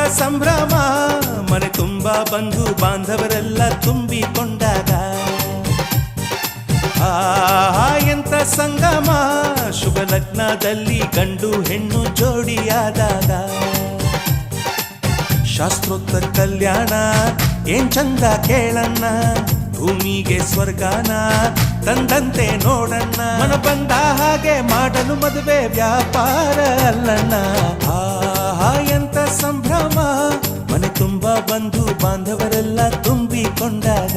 ಸಂಭ್ರಮ ಮನೆ ತುಂಬ ಬಂಧು ಬಾಂಧವರೆಲ್ಲ ತುಂಬಿಕೊಂಡಾಗ ಎಂತ ಸಂಗಮ ಶುಭ ಲಗ್ನದಲ್ಲಿ ಗಂಡು ಹೆಣ್ಣು ಜೋಡಿಯಾದಾಗ ಶಾಸ್ತ್ರೋಕ್ತ ಕಲ್ಯಾಣ ಏನ್ ಚಂದ ಕೇಳಣ್ಣ ಭೂಮಿಗೆ ಸ್ವರ್ಗಾನ ತಂದಂತೆ ನೋಡಣ್ಣ ಮನ ಬಂದ ಹಾಗೆ ಮಾಡಲು ಮದುವೆ ವ್ಯಾಪಾರ ಅಲ್ಲಣ್ಣ ಎಂತ ಸಂಭ್ರಮ ಮನೆ ತುಂಬ ಬಂಧು ಬಾಂಧವರೆಲ್ಲ ತುಂಬಿಕೊಂಡಾಗ